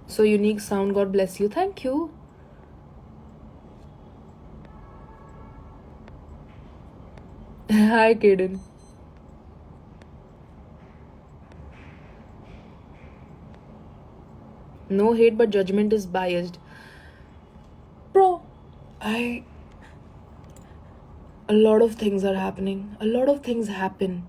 So unique sound, God bless you. Thank you. Hi, Kaden. No hate, but judgment is biased. Bro, a lot of things are happening. A lot of things happen.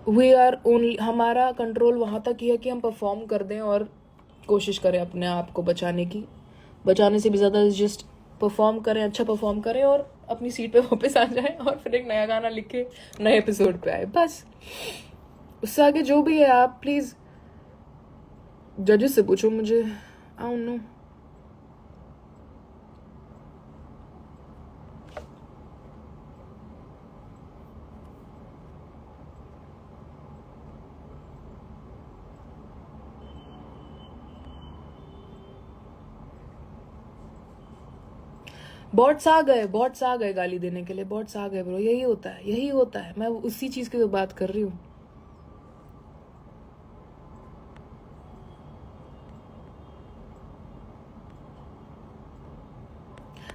We are only, हमारा control वहाँ तक ही है कि हम perform कर दें और कोशिश करें अपने आप को बचाने की. बचाने से भी ज़्यादा जस्ट परफॉर्म करें, अच्छा परफॉर्म करें और अपनी सीट पे वापस आ जाए और फिर एक नया गाना लिख के नए एपिसोड पे आए. बस उससे आगे जो भी है आप प्लीज़ जजेस से पूछो मुझे. I don't know. बॉट्स आ गए गाली देने के लिए. बॉट्स आ गए ब्रो. यही होता है. मैं उसी चीज़ की तो बात कर रही हूँ.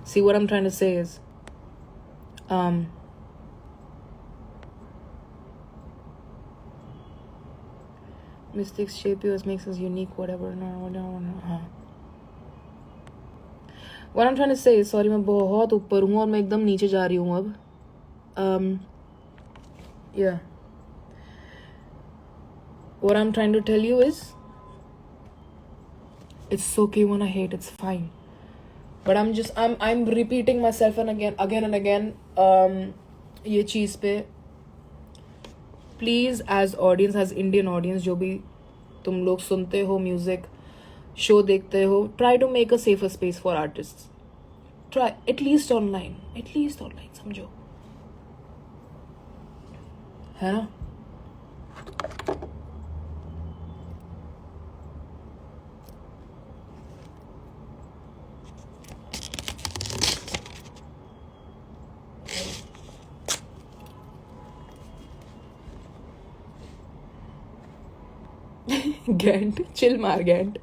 See, what I'm trying to say is, mistakes shape you as makes us unique, whatever. No. What I'm trying to say is, sorry, मैं बहुत ऊपर हूँ और मैं एकदम नीचे जा रही हूँ अब. Yeah. What I'm trying to tell you is, it's okay when I hate. It's fine. But I'm repeating myself and again. ये चीज़ पे please as audience, as Indian audience, जो भी तुम लोग सुनते हो, म्यूज़िक शो देखते हो, try to make a safer space for artist. Try at least online समझो, है ना. गैंट चिल मार. गैंट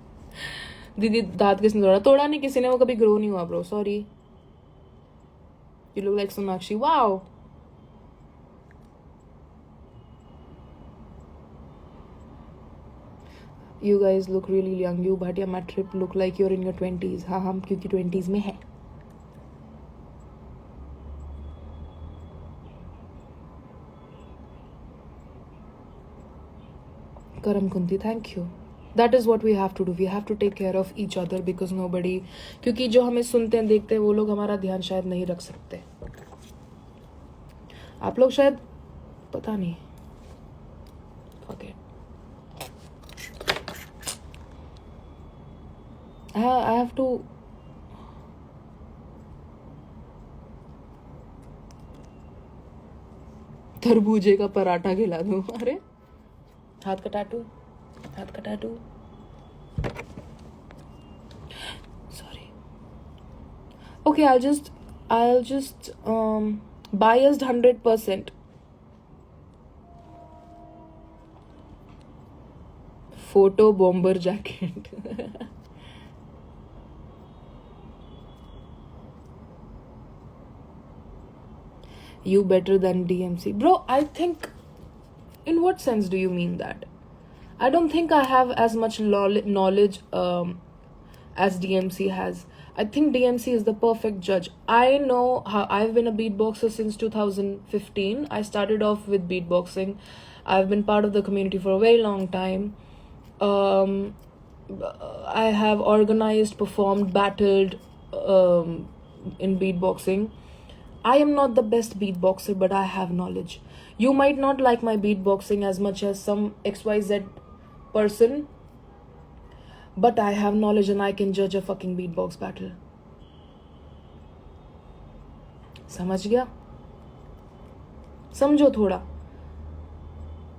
दीदी दांत किसने तोड़ा नहीं किसी ने. वो कभी ग्रो नहीं हुआ bro. Sorry. You look like Sonakshi. Wow. You guys look really young. You Bhatia my trip look like you're in your 20s. हाँ हम क्योंकि 20s में है. Karam Kunti, thank you. That is what we have to do. We have to take care of each other because nobody, क्योंकि जो हमें सुनते हैं देखते हैं वो लोग हमारा ध्यान शायद नहीं रख सकते. आप लोग शायद पता नहीं. Fuck it. I have to. तरबूजे का पराठा खिला दूं. अरे हाथ का tattoo. Sorry. Okay, I'll just biased 100%. Photo bomber jacket. You better than DMC. Bro, I think, in what sense do you mean that? I don't think I have as much knowledge as DMC has. I think DMC is the perfect judge. I know how I've been a beatboxer since 2015. I started off with beatboxing. I've been part of the community for a very long time. I have organized, performed, battled in beatboxing. I am not the best beatboxer, but I have knowledge. You might not like my beatboxing as much as some XYZ person, but I have knowledge and I can judge a fucking beatbox battle. समझ गया? समझो थोड़ा.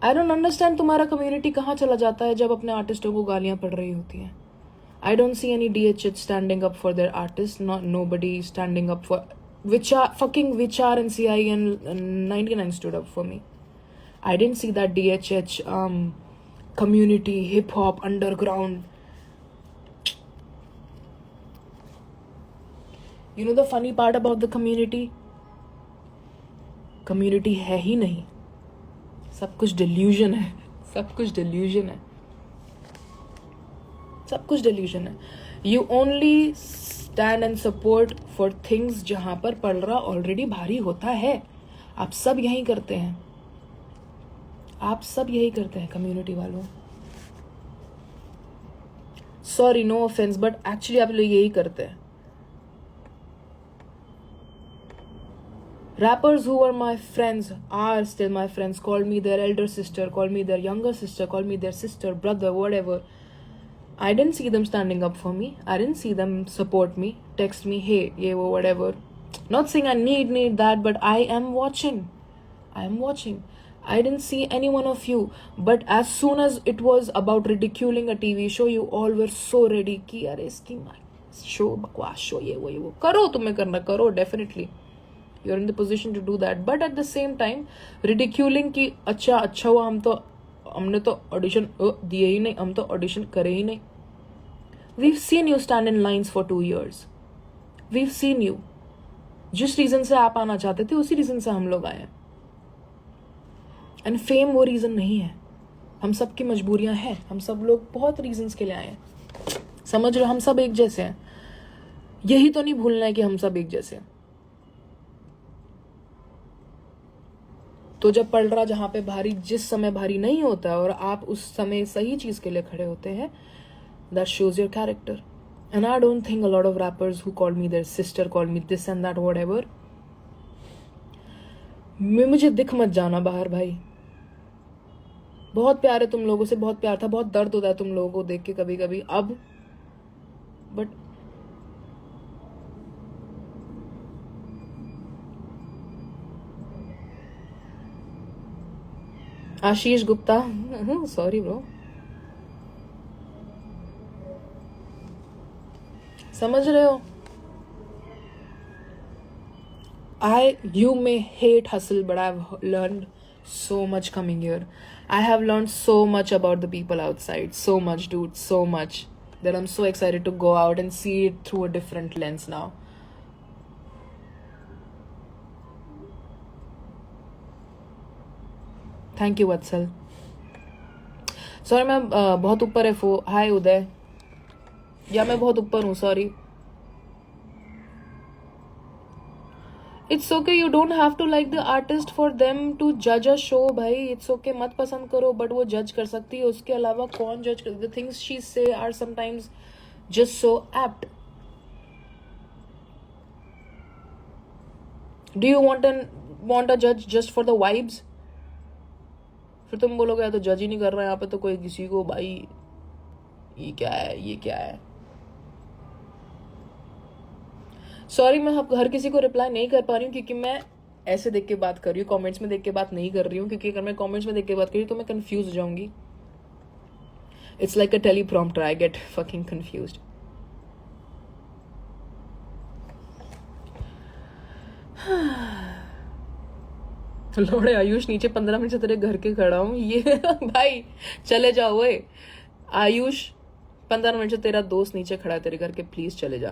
I don't understand तुम्हारा community कहाँ चला जाता है जब अपने आर्टिस्टों को गालियाँ पड़ रही होती हैं. I don't see any DHH standing up for their artists. Nobody standing up for Vichar and CI and 99 stood up for me. I didn't see that DHH community, hip hop, underground. You know the funny part about the community? Community है ही नहीं, सब कुछ delusion है, सब कुछ delusion है, सब कुछ delusion है. You only stand and support for things जहां पर पलड़ा ऑलरेडी भारी होता है. आप सब यही करते हैं, आप सब यही करते हैं कम्युनिटी वालों. Sorry, no offence, but actually आप लोग यही करते हैं. Rappers who were my friends are still my friends, call me their elder sister, call me their younger sister, call me their sister, brother, whatever. I didn't see them standing up for me. I didn't see them support me, text me, hey, yeah, whatever. Not saying I need that, but I am watching. I am watching. I didn't see any one of you. But as soon as it was about ridiculing a TV show, you all were so ready कि यार इसकी show बकवास show ये वो करो, तुम्हें करना करो, definitely. You're in the position to do that. But at the same time, ridiculing कि अच्छा हुआ हमने तो audition दिए ही नहीं, हम तो audition करे ही नहीं. We've seen you stand in lines for 2 years. We've seen you. जिस रीजन से आप आना चाहते थे उसी रीजन से हम लोग आए. एंड फेम वो रीजन नहीं है. हम सब की मजबूरियां हैं. हम सब लोग बहुत रीजंस के लिए आए हैं. समझ रहे हो? हम सब एक जैसे हैं. यही तो नहीं भूलना है कि हम सब एक जैसे हैं. तो जब पड़ रहा जहां पे भारी, जिस समय भारी नहीं होता और आप उस समय सही चीज के लिए खड़े होते हैं, that shows your character. And I don't think a lot of rappers who call me their sister, call me this and that, whatever. मुझे दिख मत जाना बाहर भाई. बहुत प्यार है तुम लोगों से, बहुत प्यार था, बहुत दर्द होता है तुम लोगों को देख के कभी कभी अब. But Ashish Gupta, sorry bro. समझ रहे हो? You may hate hustle, but I've learned so much coming here. I have learned so much about the people outside. So much, dude. So much. That I'm so excited to go out and see it through a different lens now. Thank you, Vatsal. Sorry, मैं बहुत ऊपर है फो. Hi, उदय. या मैं बहुत ऊपर हूँ, sorry. It's okay, you don't have to like the artist for them to judge a show, भाई. It's okay, मत पसंद करो, but वो judge कर सकती है. उसके अलावा कौन judge कर? The things she say are sometimes just so apt. Do you want a judge just for the vibes? फिर तुम बोलोगे या तो जज ही नहीं कर रहा है यहाँ पे तो कोई किसी को, भाई ये क्या है, ये क्या है. सॉरी, मैं हर किसी को रिप्लाई नहीं कर पा रही हूँ क्योंकि मैं ऐसे देख के बात कर रही हूँ, कमेंट्स में देख के बात नहीं कर रही हूँ. क्योंकि अगर मैं कमेंट्स में देख के बात करी तो मैं कंफ्यूज हो जाऊंगी. It's like a teleprompter, I get fucking confused. लौड़े आयुष, नीचे 15 मिनट से तेरे घर के खड़ा हूँ. ये भाई चले जाओ ओए. आयुष 15 मिनट से तेरा दोस्त नीचे खड़ा है तेरे घर के, प्लीज चले जा.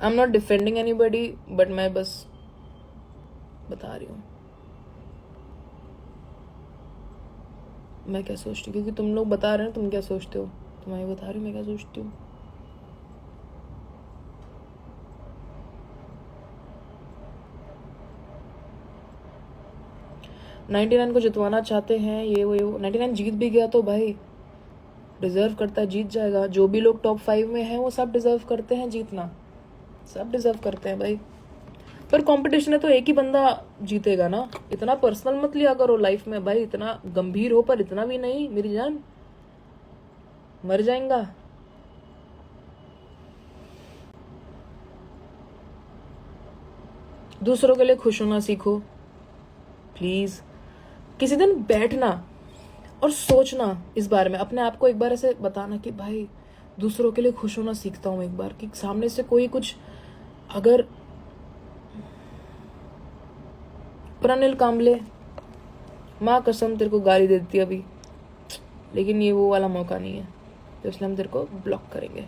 I am not defending anybody, but मैं बस बता रही हूँ मैं क्या सोचती हूँ. क्योंकि तुम लोग बता रहे हैं तुम क्या सोचते हो, तो मैं बता रही हूँ मैं क्या सोचती हूँ. $99 को जितवाना चाहते हैं, ये वो 99 जीत भी गया तो भाई डिजर्व करता है, जीत जाएगा. जो भी लोग टॉप 5 में हैं वो सब डिजर्व करते हैं जीतना, सब डिजर्व करते हैं भाई. पर कंपटीशन है तो एक ही बंदा जीतेगा ना. इतना पर्सनल मत लिया करो लाइफ में भाई, इतना गंभीर हो पर इतना भी नहीं, मेरी जान मर जाएगा. दूसरों के लिए खुश होना सीखो प्लीज. किसी दिन बैठना और सोचना इस बारे में, अपने आप को एक बार ऐसे बताना कि भाई दूसरों के लिए खुश होना सीखता हूं एक बार. कि सामने से कोई कुछ अगर प्रणिल कांबले, माँ कसम तेरे को गाली दे देती अभी, लेकिन ये वो वाला मौका नहीं है, तो इसलिए हम तेरे को ब्लॉक करेंगे।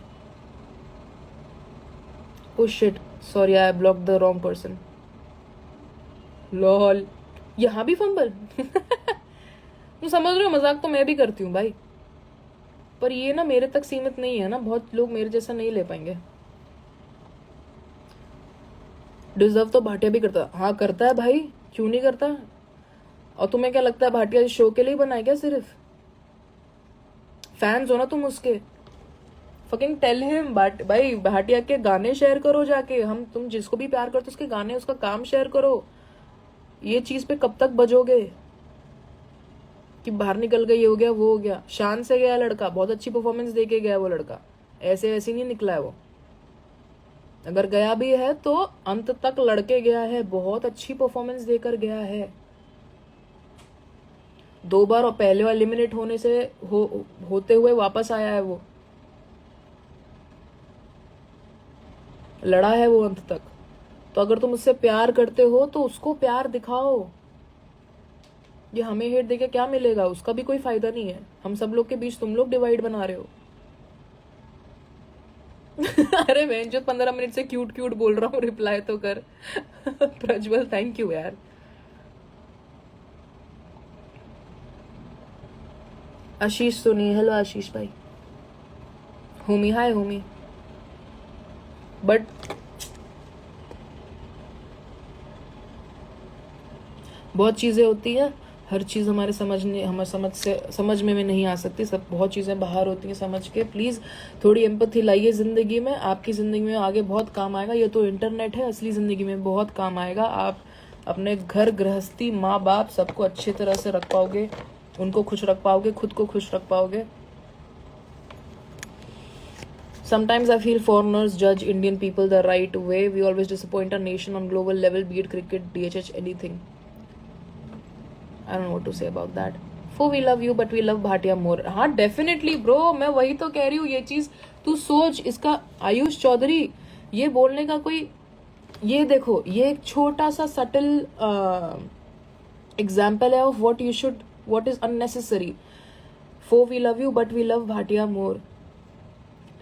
Oh shit, sorry I block the wrong person. Lol, यहाँ भी फंबल। तुम समझ रहे हो, मजाक तो मैं भी करती हूँ भाई, पर ये ना मेरे तक सीमित नहीं है ना, बहुत लोग मेरे जैसा नहीं ले पाएंगे। डिजर्व तो भाटिया भी करता, हाँ करता है भाई, क्यों नहीं करता। और तुम्हें क्या लगता है भाटिया इस शो के लिए बनाए क्या? सिर्फ फैंस हो ना तुम उसके, फकिंग टेल हिम। भाई भाटिया के गाने शेयर करो जाके, हम तुम जिसको भी प्यार करते हो उसके गाने, उसका काम शेयर करो। ये चीज पे कब तक बजोगे कि बाहर निकल गई, ये हो गया वो हो गया। शान से गया लड़का, बहुत अच्छी परफॉर्मेंस देके गया वो लड़का, ऐसे वैसे नहीं निकला है वो। अगर गया भी है तो अंत तक लड़के गया है, बहुत अच्छी परफॉर्मेंस देकर गया है। 2 बार और पहले वाले एलिमिनेट होने से होते हुए वापस आया है वो, लड़ा है वो अंत तक। तो अगर तुम उससे प्यार करते हो तो उसको प्यार दिखाओ। ये हमें हेट देके क्या मिलेगा, उसका भी कोई फायदा नहीं है। हम सब लोग के बीच तुम लोग डिवाइड बना रहे हो। अरे मैं जो 15 मिनट से क्यूट क्यूट बोल रहा हूँ, रिप्लाई तो कर। प्रज्वल थैंक यू यार। आशीष सोनी, हेलो आशीष भाई। होमी, हाय होमी। बट बहुत चीजें होती हैं, हर चीज हमारे समझ में नहीं आ सकती। सब बहुत चीजें बाहर होती हैं समझ के। प्लीज थोड़ी एम्पैथी लाइए जिंदगी में, आपकी जिंदगी में आगे बहुत काम आएगा। ये तो इंटरनेट है, असली जिंदगी में बहुत काम आएगा। आप अपने घर गृहस्थी, माँ बाप सबको अच्छी तरह से रख पाओगे, उनको खुश रख पाओगे, खुद को खुश रख पाओगे। Sometimes I feel foreigners judge Indian people the right way. We always disappoint our nation on global level, be it cricket, DHH, anything. I don't know what to say about that. For we love you, but we love Bhatia more. हाँ definitely bro, मैं वही तो कह रही हूँ। ये चीज तू सोच, इसका आयुष चौधरी ये बोलने का कोई, ये देखो, ये एक छोटा सा सटल एग्जाम्पल है of what is unnecessary. For we love you, but we love Bhatia more.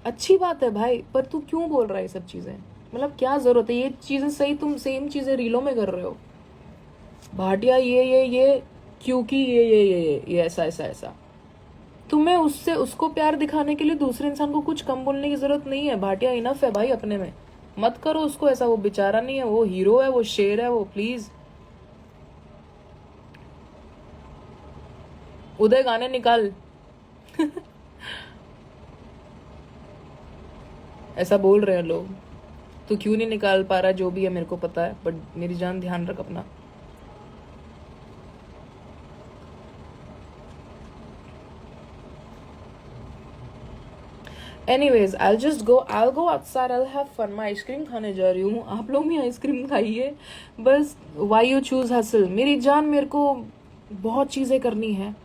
अच्छी बात है भाई, पर तू क्यों बोल रहा है ये सब चीजें? मतलब क्या जरूरत है ये चीजें? सही तुम सेम चीजें रीलों में कर रहे हो। भाटिया ये क्योंकि ये ऐसा। तुम्हें उससे उसको प्यार दिखाने के लिए दूसरे इंसान को कुछ कम बोलने की जरूरत नहीं है। भाटिया इनफ है भाई अपने में, मत करो उसको ऐसा। वो बेचारा नहीं है, वो हीरो है, वो शेर है वो। प्लीज उदय गाने निकाल। ऐसा बोल रहे हैं लोग, तो क्यों नहीं निकाल पा रहा? जो भी है मेरे को पता है, बट मेरी जान ध्यान रख अपना। Anyways, I'll go outside, I'll have fun. मैं आइसक्रीम खाने जा रही हूँ, आप लोग भी आइसक्रीम खाइए बस। Why you choose hustle? मेरी जान, मेरे को बहुत चीजें करनी है।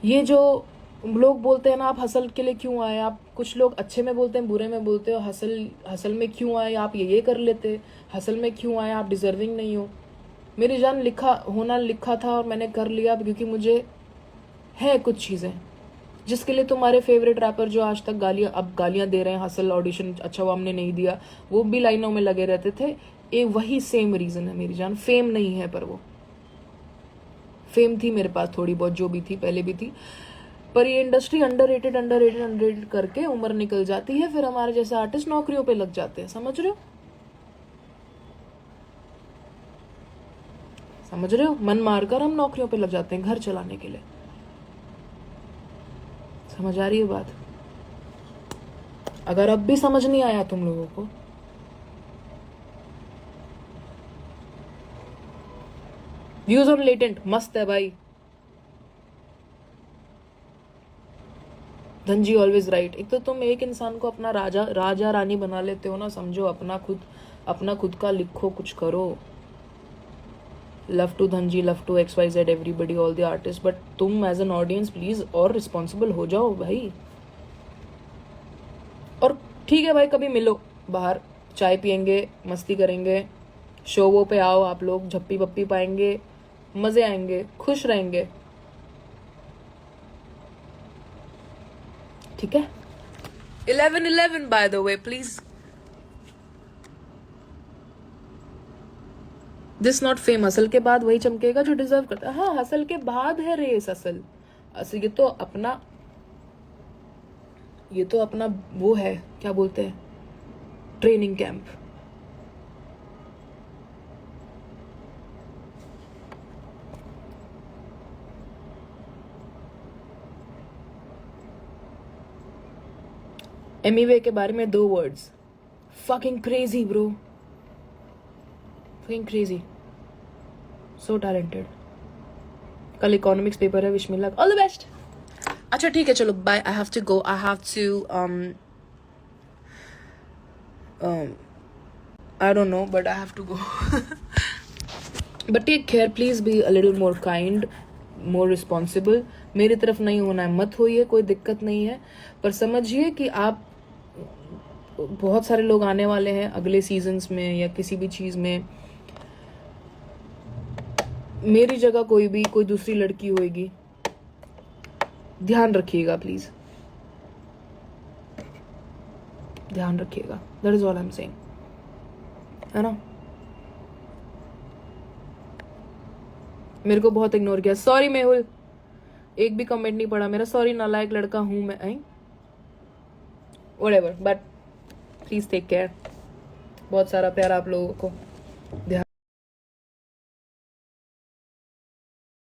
ये जो लोग बोलते हैं ना, आप हसल के लिए क्यों आए? आप कुछ लोग अच्छे में बोलते हैं, बुरे में बोलते हो। हसल में क्यों आए आप? ये कर लेते। हसल में क्यों आए आप? डिजर्विंग नहीं हो। मेरी जान लिखा था और मैंने कर लिया, क्योंकि मुझे है कुछ चीजें जिसके लिए तुम्हारे फेवरेट रैपर जो आज तक गालियां दे रहे हैं, हसल ऑडिशन अच्छा वो हमने नहीं दिया, वो भी लाइनों में लगे रहते थे। वही सेम रीजन है मेरी जान। फेम नहीं है, पर वो फेम थी मेरे पास थोड़ी बहुत, जो भी थी पहले भी थी। पर ये इंडस्ट्री अंडररेटेड करके उम्र निकल जाती है, फिर हमारे जैसे आर्टिस्ट नौकरियों पे लग जाते हैं। समझ रहे हो? मन मारकर हम नौकरियों पे लग जाते हैं घर चलाने के लिए। समझ आ रही है बात? अगर अब भी समझ नहीं आया तुम लोगों को, व्यूज ऑन लेटेंट मस्त है भाई। Dhanji always right. एक तो तुम एक इंसान को अपना राजा रानी बना लेते हो ना, समझो अपना खुद का लिखो, कुछ करो। Love to Dhanji, love to XYZ, everybody, all the artist, but तुम एज एन ऑडियंस प्लीज और रिस्पॉन्सिबल हो जाओ भाई। और ठीक है भाई, कभी मिलो बाहर, चाय पियेंगे, मस्ती करेंगे, शो वो पे आओ आप लोग, झप्पी पप्पी पाएंगे, मजे आएंगे, खुश रहेंगे, ठीक है। 11/11 by the way, please. This not fame. असल के बाद वही चमकेगा जो डिजर्व करता है। हाँ, हसल के बाद है रेस असल। असल ये तो अपना वो है, क्या बोलते हैं, ट्रेनिंग कैंप। एमीवे के बारे में 2 words, fucking crazy bro, fucking crazy, so talented। कल इकोनॉमिक्स पेपर है, wish me luck, all the best. अच्छा ठीक है, चलो bye, I have to go, I have to I don't know, but I have to go। But take care, please be a little more kind, more responsible। मेरी तरफ नहीं होना है, मत होइए, कोई दिक्कत नहीं है, पर समझिए कि आप, बहुत सारे लोग आने वाले हैं अगले सीजन्स में या किसी भी चीज में। मेरी जगह कोई दूसरी लड़की होगी, ध्यान रखिएगा प्लीज, ध्यान रखिएगा, that is all I am saying, है ना। मेरे को बहुत इग्नोर किया, सॉरी मेहुल, एक भी कमेंट नहीं पड़ा मेरा, सॉरी, नालायक लड़का हूं मैं, I whatever, but please take care. बहुत सारा प्यार आप लोगों को, ध्यान